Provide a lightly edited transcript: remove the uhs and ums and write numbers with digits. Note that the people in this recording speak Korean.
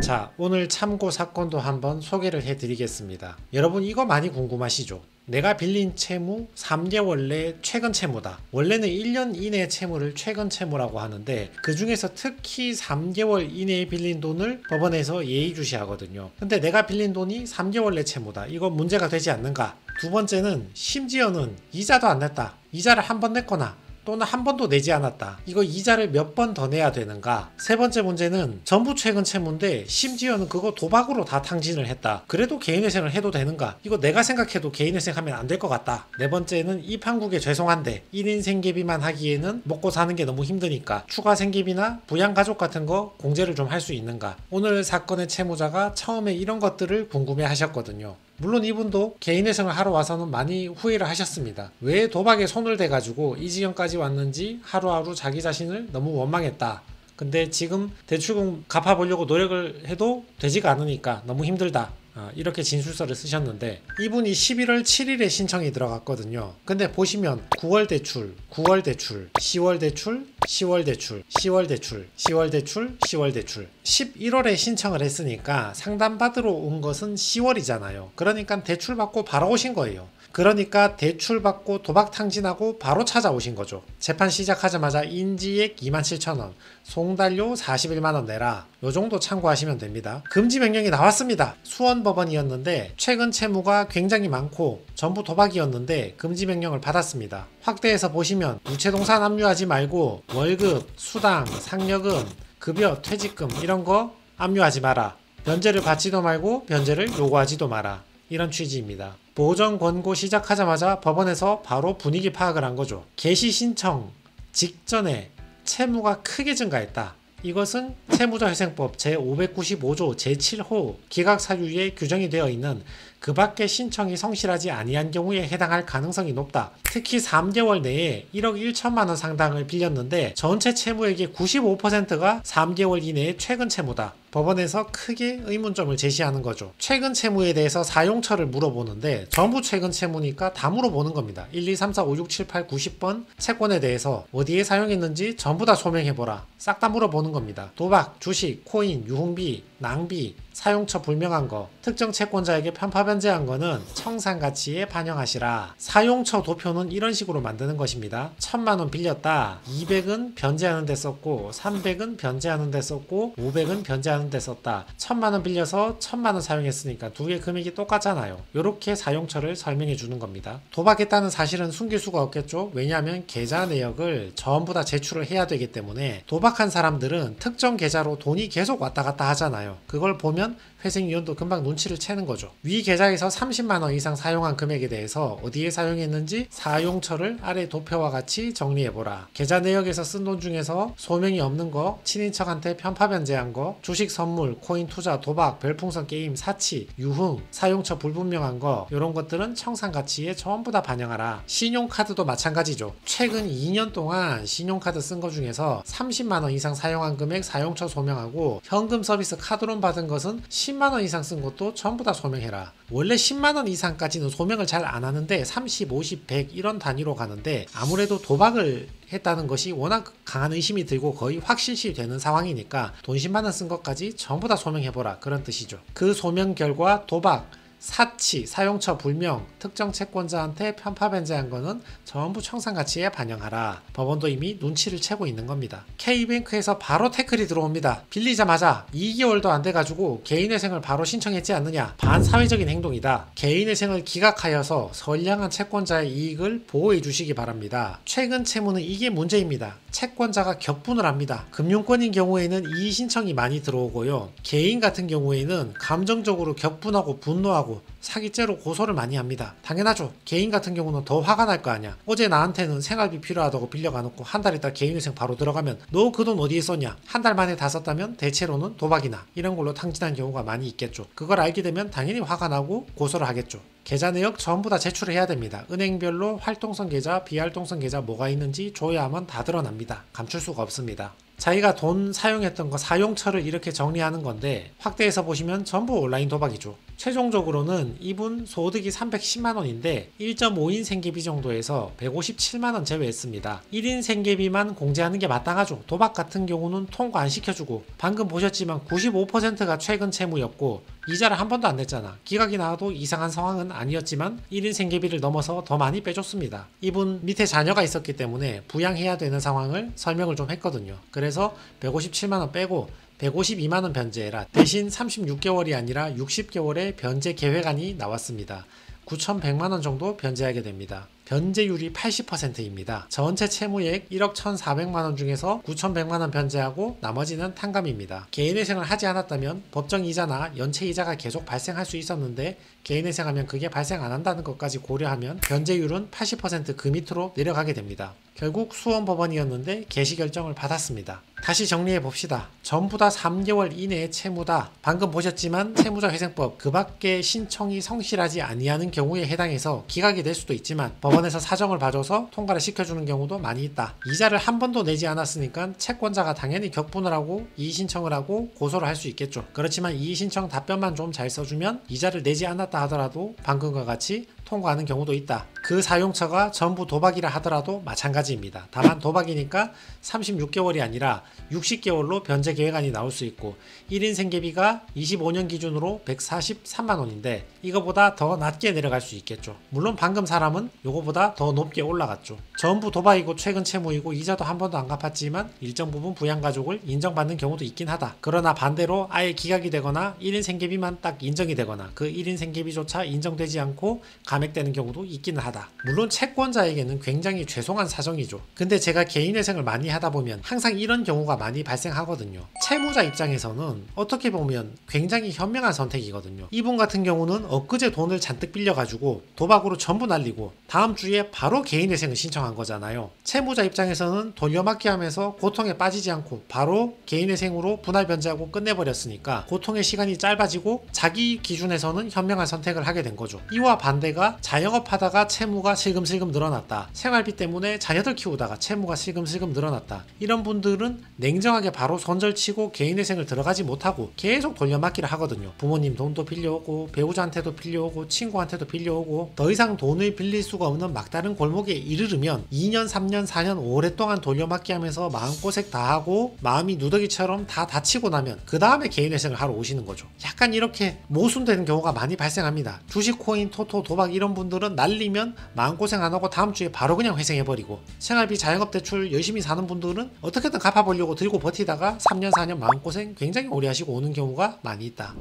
자, 오늘 참고 사건도 한번 소개를 해드리겠습니다. 여러분 이거 많이 궁금하시죠? 내가 빌린 채무 3개월 내 최근 채무다. 원래는 1년 이내 채무를 최근 채무라고 하는데 그 중에서 특히 3개월 이내에 빌린 돈을 법원에서 예의주시하거든요. 근데 내가 빌린 돈이 3개월 내 채무다. 이거 문제가 되지 않는가? 두 번째는 심지어는 이자도 안 냈다. 이자를 한 번 냈거나 또는 한 번도 내지 않았다. 이거 이자를 몇 번 더 내야 되는가? 세 번째 문제는 전부 최근 채무인데 심지어는 그거 도박으로 다 탕진을 했다. 그래도 개인회생을 해도 되는가? 이거 내가 생각해도 개인회생 하면 안 될 것 같다. 네 번째는 이 판국에 죄송한데 1인 생계비만 하기에는 먹고 사는 게 너무 힘드니까 추가 생계비나 부양가족 같은 거 공제를 좀 할 수 있는가? 오늘 사건의 채무자가 처음에 이런 것들을 궁금해 하셨거든요. 물론 이분도 개인회생을 하러 와서는 많이 후회를 하셨습니다. 왜 도박에 손을 대가지고 이 지경까지 왔는지 하루하루 자기 자신을 너무 원망했다. 근데 지금 대출금 갚아보려고 노력을 해도 되지가 않으니까 너무 힘들다. 이렇게 진술서를 쓰셨는데 이분이 11월 7일에 신청이 들어갔거든요. 근데 보시면 9월 대출, 9월 대출, 10월 대출, 10월 대출, 10월 대출, 10월 대출, 10월 대출 11월에 신청을 했으니까 상담받으러 온 것은 10월이잖아요. 그러니까 대출 받고 바로 오신 거예요. 그러니까 대출 받고 도박 탕진하고 바로 찾아오신 거죠. 재판 시작하자마자 인지액 27,000원, 송달료 41만원 내라. 요 정도 참고하시면 됩니다. 금지 명령이 나왔습니다. 수원법원이었는데 최근 채무가 굉장히 많고 전부 도박이었는데 금지 명령을 받았습니다. 확대해서 보시면 유체동산 압류하지 말고 월급, 수당, 상여금, 급여, 퇴직금 이런 거 압류하지 마라. 변제를 받지도 말고 변제를 요구하지도 마라. 이런 취지입니다. 보전 권고 시작하자마자 법원에서 바로 분위기 파악을 한 거죠. 개시 신청 직전에 채무가 크게 증가했다. 이것은 채무자회생법 제595조 제7호 기각사유에 규정이 되어 있는 그 밖에 신청이 성실하지 아니한 경우에 해당할 가능성이 높다. 특히 3개월 내에 1억 1천만원 상당을 빌렸는데 전체 채무액의 95%가 3개월 이내의 최근 채무다. 법원에서 크게 의문점을 제시하는 거죠. 최근 채무에 대해서 사용처를 물어보는데 전부 최근 채무니까 다 물어보는 겁니다. 1, 2, 3, 4, 5, 6, 7, 8, 90번 채권에 대해서 어디에 사용했는지 전부 다 소명해보라. 싹 다 물어보는 겁니다. 도박, 주식, 코인, 유흥비, 낭비, 사용처 불명한 거, 특정 채권자에게 편파 변제한 거는 청산가치에 반영하시라. 사용처 도표는 이런 식으로 만드는 것입니다. 1000만원 빌렸다. 200은 변제하는 데 썼고 300은 변제하는 데 썼고 500은 변제하는 데 썼다. 1000만원 빌려서 1000만원 사용했으니까 두 개 금액이 똑같잖아요. 이렇게 사용처를 설명해 주는 겁니다. 도박했다는 사실은 숨길 수가 없겠죠. 왜냐하면 계좌 내역을 전부 다 제출을 해야 되기 때문에 도박한 사람들은 특정 계좌로 돈이 계속 왔다 갔다 하잖아요. 그걸 보면 회생위원도 금방 눈치를 채는 거죠. 위 계좌에서 30만원 이상 사용한 금액에 대해서 어디에 사용했는지 사용처를 아래 도표와 같이 정리해보라. 계좌 내역에서 쓴 돈 중에서 소명이 없는 거, 친인척한테 편파 변제한 거, 주식 선물, 코인 투자, 도박, 별풍선 게임, 사치, 유흥, 사용처 불분명한 거 이런 것들은 청산가치에 전부 다 반영하라. 신용카드도 마찬가지죠. 최근 2년 동안 신용카드 쓴 거 중에서 30만원 이상 사용한 금액 사용처 소명하고 현금 서비스 카드론 받은 것은 10만원 이상 쓴 것도 전부 다 소명해라. 원래 10만원 이상까지는 소명을 잘 안 하는데 30, 50, 100 이런 단위로 가는데 아무래도 도박을 했다는 것이 워낙 강한 의심이 들고 거의 확실시 되는 상황이니까 돈 10만원 쓴 것까지 전부 다 소명해보라 그런 뜻이죠. 그 소명 결과 도박, 사치, 사용처 불명, 특정 채권자한테 편파 변제한 거는 전부 청산가치에 반영하라. 법원도 이미 눈치를 채고 있는 겁니다. K뱅크에서 바로 태클이 들어옵니다. 빌리자마자 2개월도 안 돼가지고 개인회생을 바로 신청했지 않느냐. 반사회적인 행동이다. 개인회생을 기각하여서 선량한 채권자의 이익을 보호해 주시기 바랍니다. 최근 채무는 이게 문제입니다. 채권자가 격분을 합니다. 금융권인 경우에는 이의 신청이 많이 들어오고요. 개인 같은 경우에는 감정적으로 격분하고 분노하고 사기죄로 고소를 많이 합니다. 당연하죠. 개인 같은 경우는 더 화가 날 거 아니야. 어제 나한테는 생활비 필요하다고 빌려가 놓고 한 달 있다 개인회생 바로 들어가면 너 그 돈 어디에 썼냐? 한 달 만에 다 썼다면 대체로는 도박이나 이런 걸로 탕진한 경우가 많이 있겠죠. 그걸 알게 되면 당연히 화가 나고 고소를 하겠죠. 계좌 내역 전부 다 제출을 해야 됩니다. 은행별로 활동성 계좌, 비활동성 계좌 뭐가 있는지 조회하면 다 드러납니다. 감출 수가 없습니다. 자기가 돈 사용했던 거 사용처를 이렇게 정리하는 건데 확대해서 보시면 전부 온라인 도박이죠. 최종적으로는 이분 소득이 310만원인데 1.5인 생계비 정도에서 157만원 제외했습니다. 1인 생계비만 공제하는 게 마땅하죠. 도박 같은 경우는 통과 안 시켜주고, 방금 보셨지만 95%가 최근 채무였고 이자를 한 번도 안 냈잖아. 기각이 나와도 이상한 상황은 아니었지만 1인 생계비를 넘어서 더 많이 빼줬습니다. 이분 밑에 자녀가 있었기 때문에 부양해야 되는 상황을 설명을 좀 했거든요. 그래서 157만원 빼고 152만원 변제해라. 대신 36개월이 아니라 60개월의 변제 계획안이 나왔습니다. 9,100만원 정도 변제하게 됩니다. 변제율이 80%입니다. 전체 채무액 1억 1,400만원 중에서 9,100만원 변제하고 나머지는 탕감입니다. 개인회생을 하지 않았다면 법정이자나 연체이자가 계속 발생할 수 있었는데 개인회생하면 그게 발생 안 한다는 것까지 고려하면 변제율은 80% 그 밑으로 내려가게 됩니다. 결국 수원법원이었는데 개시 결정을 받았습니다. 다시 정리해 봅시다. 전부 다 3개월 이내의 채무다. 방금 보셨지만 채무자회생법 그 밖에 신청이 성실하지 아니하는 경우에 해당해서 기각이 될 수도 있지만 법원에서 사정을 봐줘서 통과를 시켜주는 경우도 많이 있다. 이자를 한 번도 내지 않았으니까 채권자가 당연히 격분을 하고 이의신청을 하고 고소를 할 수 있겠죠. 그렇지만 이의신청 답변만 좀 잘 써주면 이자를 내지 않았다 하더라도 방금과 같이 통과하는 경우도 있다. 그 사용처가 전부 도박이라 하더라도 마찬가지입니다. 다만 도박이니까 36개월이 아니라 60개월로 변제 계획안이 나올 수 있고 1인 생계비가 25년 기준으로 143만원인데 이거보다 더 낮게 내려갈 수 있겠죠. 물론 방금 사람은 이거보다 더 높게 올라갔죠. 전부 도박이고 최근 채무이고 이자도 한 번도 안 갚았지만 일정 부분 부양가족을 인정받는 경우도 있긴 하다. 그러나 반대로 아예 기각이 되거나 1인 생계비만 딱 인정이 되거나 그 1인 생계비조차 인정되지 않고 감액되는 경우도 있기는 하다. 물론 채권자에게는 굉장히 죄송한 사정이죠. 근데 제가 개인회생을 많이 하다 보면 항상 이런 경우가 많이 발생하거든요. 채무자 입장에서는 어떻게 보면 굉장히 현명한 선택이거든요. 이분 같은 경우는 엊그제 돈을 잔뜩 빌려가지고 도박으로 전부 날리고 다음 주에 바로 개인회생을 신청한 거잖아요. 채무자 입장에서는 돌려막기 하면서 고통에 빠지지 않고 바로 개인회생으로 분할 변제하고 끝내버렸으니까 고통의 시간이 짧아지고 자기 기준에서는 현명한 선택을 하게 된 거죠. 이와 반대가 자영업하다가 채무가 슬금슬금 늘어났다. 생활비 때문에 자녀들 키우다가 채무가 슬금슬금 늘어났다. 이런 분들은 냉정하게 바로 손절치고 개인회생을 들어가지 못하고 계속 돌려막기를 하거든요. 부모님 돈도 빌려오고 배우자한테도 빌려오고 친구한테도 빌려오고 더 이상 돈을 빌릴 수가 없는 막다른 골목에 이르르면 2년, 3년, 4년 오랫동안 돌려막기 하면서 마음고생 다 하고 마음이 누더기처럼 다 다치고 나면 그 다음에 개인회생을 하러 오시는 거죠. 약간 이렇게 모순되는 경우가 많이 발생합니다. 주식, 코인, 토토, 도박 이런 분들은 날리면 마음고생 안 하고 다음 주에 바로 그냥 회생해버리고 생활비 자영업 대출 열심히 사는 분들은 어떻게든 갚아보려고 들고 버티다가 3년 4년 마음고생 굉장히 오래 하시고 오는 경우가 많이 있다.